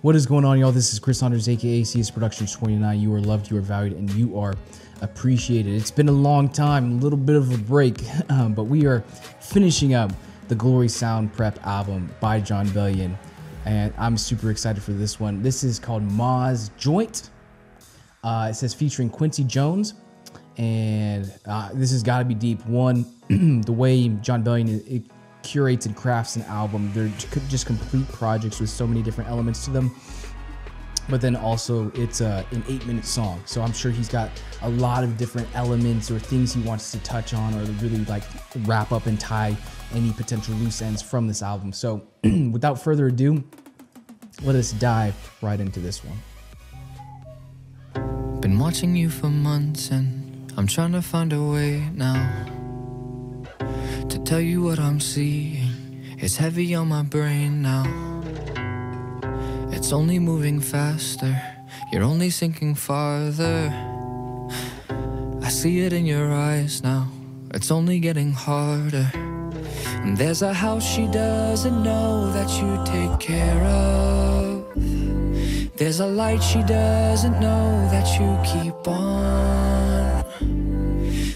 What is going on, y'all? This is Chris Saunders, aka CSProductions.29. You are loved, you are valued, and you are appreciated. It's been a long time, a little bit of a break, but we are finishing up the Glory Sound Prep album by Jon Bellion, and I'm super excited for this one. This is called Ma's Joint. It says featuring Quincy Jones, and this has got to be deep. One, the way Jon Bellion curates and crafts an album. They're just complete projects with so many different elements to them. But then also it's an 8-minute song. So I'm sure he's got a lot of different elements or things he wants to touch on or really like wrap up and tie any potential loose ends from this album. So without further ado, let us dive right into this one. Been watching you for months and I'm trying to find a way now to tell you what I'm seeing. It's heavy on my brain now. It's only moving faster, you're only sinking farther. I see it in your eyes now, it's only getting harder. And there's a house she doesn't know that you take care of. There's a light she doesn't know that you keep on.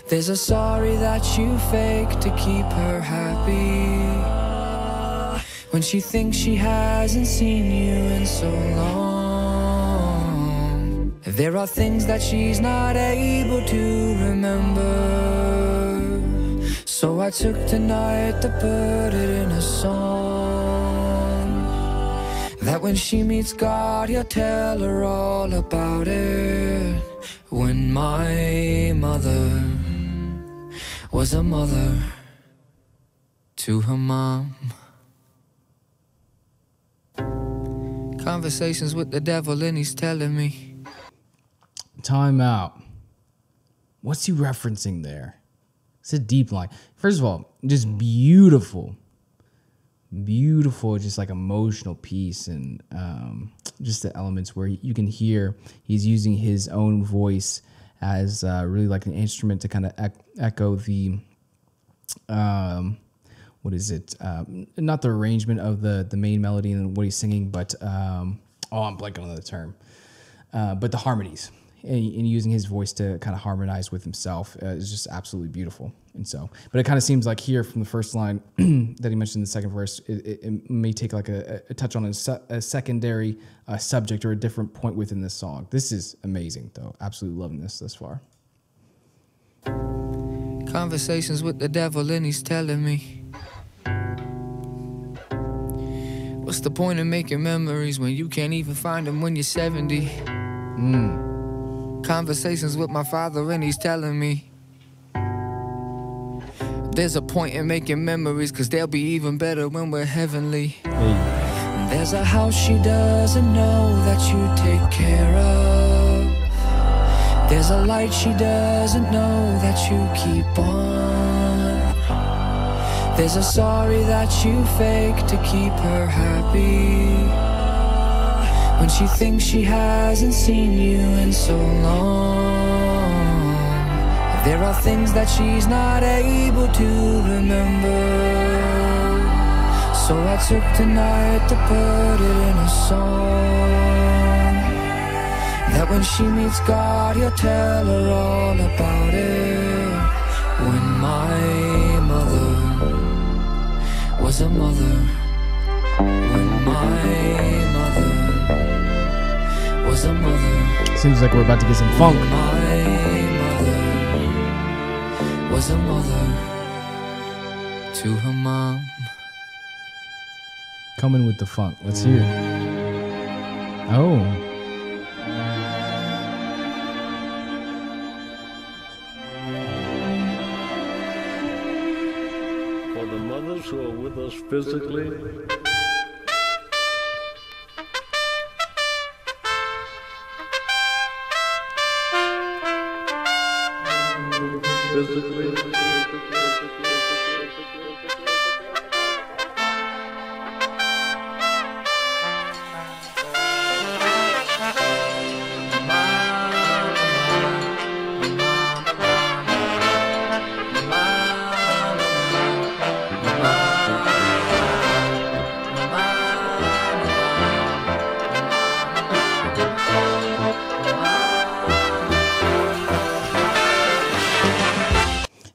There's a sorry that you fake to keep her happy, when she thinks she hasn't seen you in so long. There are things that she's not able to remember, so I took tonight to put it in a song, that when she meets God, he'll tell her all about it. When my mother was a mother to her mom. Conversations with the devil and he's telling me. Time out. What's he referencing there? It's a deep line. First of all, just beautiful, just like emotional piece, and just the elements where you can hear he's using his own voice as really like an instrument to kind of echo the what is it? Not the arrangement of the main melody and what he's singing, but I'm blanking on the term. But the harmonies and using his voice to kind of harmonize with himself is just absolutely beautiful. And so, but it kind of seems like here from the first line that he mentioned in the second verse, it may take like a touch on a secondary subject or a different point within this song. This is amazing, though. Absolutely loving this thus far. Conversations with the devil and he's telling me, what's the point of making memories when you can't even find them when you're 70? Conversations with my father and he's telling me, there's a point in making memories, cause they'll be even better when we're heavenly. There's a house she doesn't know that you take care of. There's a light she doesn't know that you keep on. There's a sorry that you fake to keep her happy, when she thinks she hasn't seen you in so long. There are things that she's not able to remember, so I took tonight to put it in a song, that when she meets God, he'll tell her all about it. When my mother was a mother, when my mother was a mother. Seems like we're about to get some funk. My mother was a mother to her mom. Coming with the funk. Let's hear it. Oh. For the mothers who are with us physically,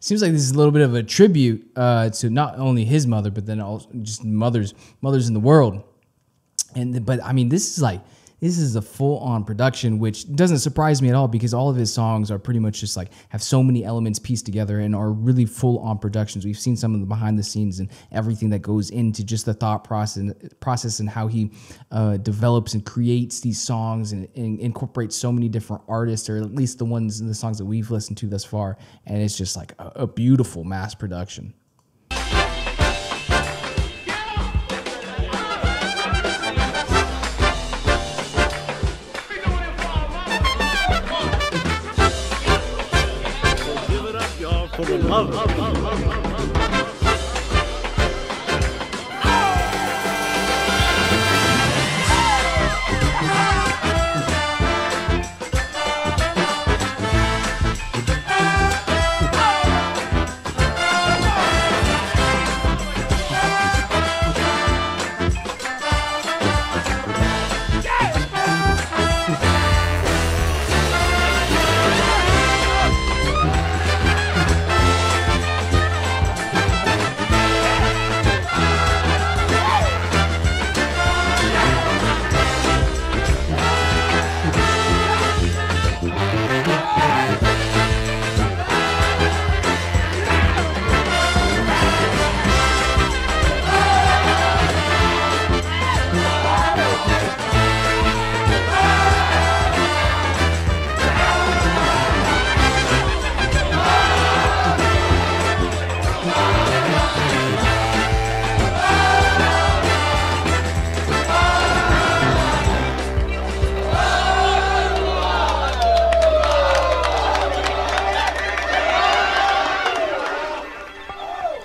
seems like this is a little bit of a tribute to not only his mother, but then also just mothers in the world. But I mean, this is a full-on production, which doesn't surprise me at all because all of his songs are pretty much just like have so many elements pieced together and are really full-on productions. We've seen some of the behind the scenes and everything that goes into just the thought process and how he develops and creates these songs and incorporates so many different artists, or at least the songs that we've listened to thus far. And it's just like a beautiful mass production. For the love.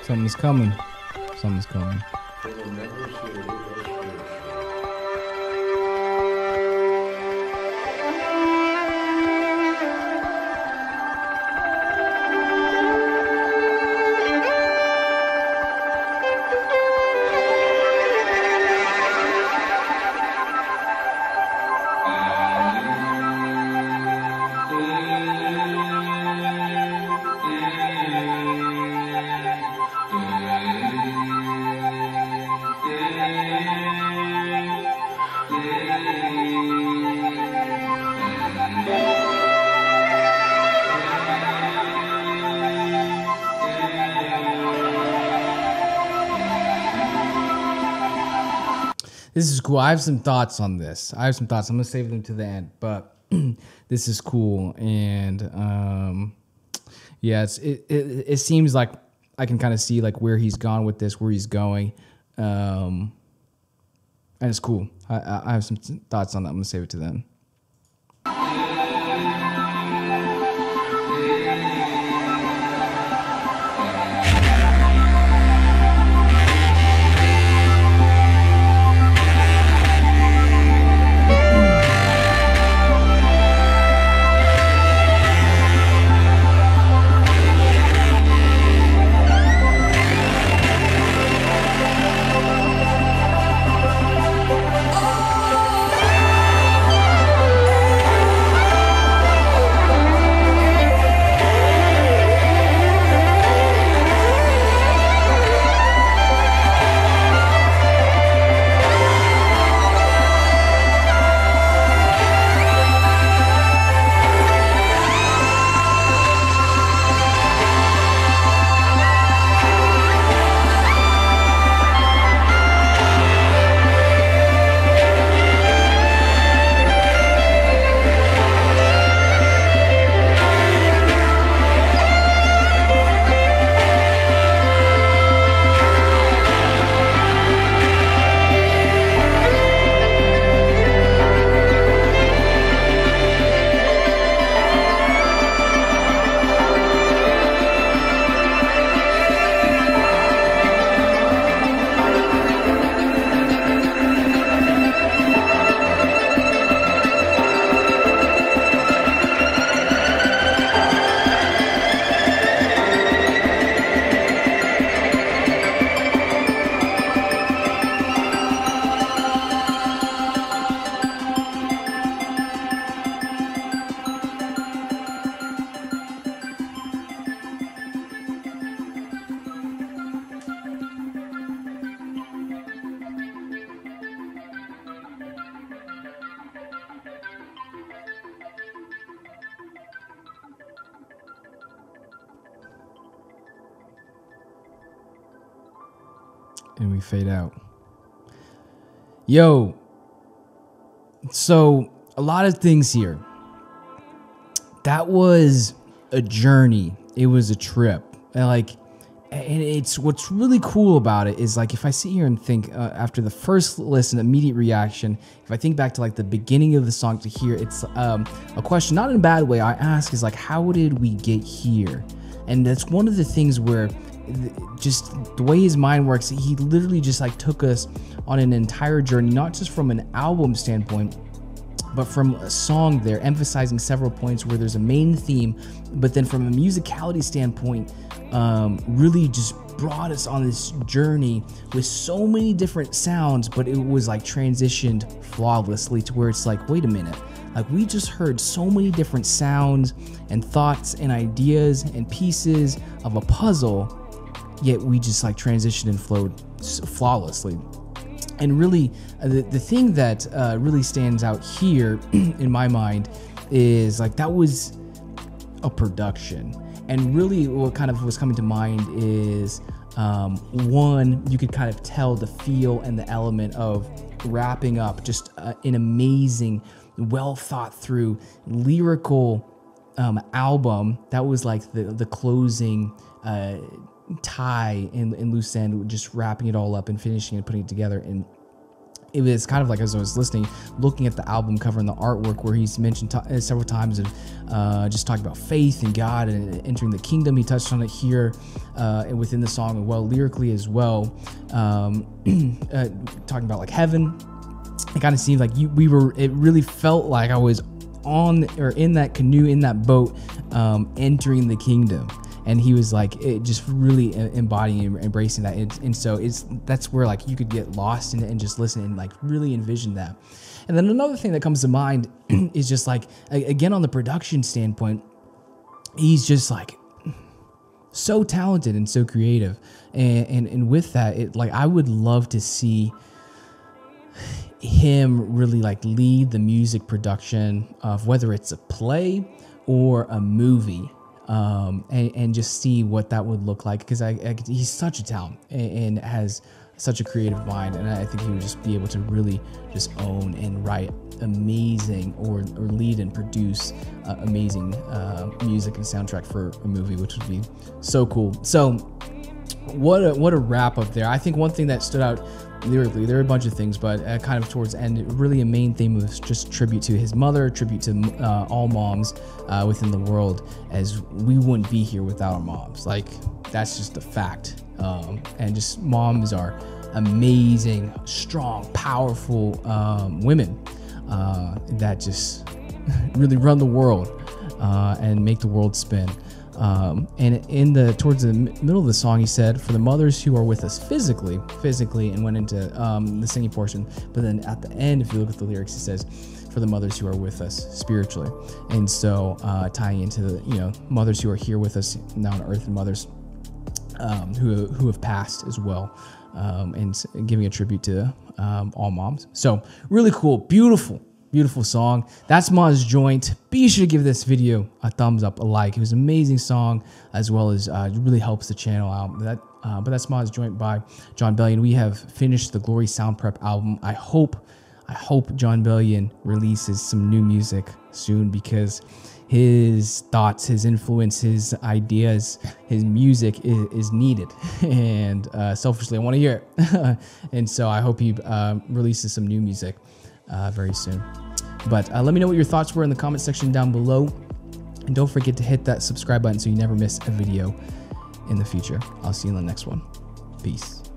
Something's coming. Something's coming. This is cool. I have some thoughts on this. I'm gonna save them to the end, but this is cool. And yeah, it seems like I can kind of see like where he's gone with this, where he's going, and it's cool. I have some thoughts on that. I'm gonna save it to then. and we fade out. Yo, so a lot of things here. That was a journey. It was a trip. And it's what's really cool about it is like if I sit here and think after the first listen, immediate reaction, if I think back to like the beginning of the song to here, it's a question, not in a bad way, I ask is like, how did we get here? And that's one of the things where just the way his mind works, he literally just like took us on an entire journey, not just from an album standpoint, but from a song there, emphasizing several points where there's a main theme, but then from a musicality standpoint, really just brought us on this journey with so many different sounds, but it was like transitioned flawlessly to where it's like, wait a minute, like we just heard so many different sounds and thoughts and ideas and pieces of a puzzle, yet we just like transitioned and flowed flawlessly. And really, the thing that really stands out here in my mind is like that was a production. And really what kind of was coming to mind is one, you could kind of tell the feel and the element of wrapping up just an amazing, well thought through lyrical album that was like the closing tie in loose end, just wrapping it all up and finishing and putting it together. And it was kind of like, as I was listening, looking at the album cover and the artwork where he's mentioned several times of just talking about faith and God and entering the kingdom. He touched on it here and within the song, well, lyrically as well, talking about like heaven. It kind of seemed like it really felt like I was on or in that canoe, in that boat, entering the kingdom. And he was like, it just really embodying and embracing that. And so that's where like you could get lost in it and just listen and like really envision that. And then another thing that comes to mind is just like, again, on the production standpoint, he's just like so talented and so creative. And with that, like I would love to see him really like lead the music production of whether it's a play or a movie. And just see what that would look like, because he's such a talent and has such a creative mind, and I think he would just be able to really just own and write amazing or lead and produce amazing music and soundtrack for a movie, which would be so cool. So what a wrap up there. I think one thing that stood out lyrically, there are a bunch of things, but kind of towards the end, really a main theme was just tribute to his mother, tribute to all moms within the world, as we wouldn't be here without our moms. Like that's just a fact. And just moms are amazing, strong, powerful women that just really run the world and make the world spin. And towards the middle of the song, he said, for the mothers who are with us physically, and went into the singing portion. But then at the end, if you look at the lyrics, he says, for the mothers who are with us spiritually. And so tying into the, mothers who are here with us now on earth, and mothers who have passed as well, and giving a tribute to all moms. So really cool, beautiful song. That's Ma's Joint. Be sure to give this video a thumbs up, a like. It was an amazing song, as well as it really helps the channel out. But that's Ma's Joint by Jon Bellion. We have finished the Glory Sound Prep album. I hope Jon Bellion releases some new music soon, because his thoughts, his influence, his ideas, his music is needed. And selfishly, I want to hear it. And so I hope he releases some new music very soon. But let me know what your thoughts were in the comment section down below, and don't forget to hit that subscribe button so you never miss a video in the future. I'll see you in the next one. Peace.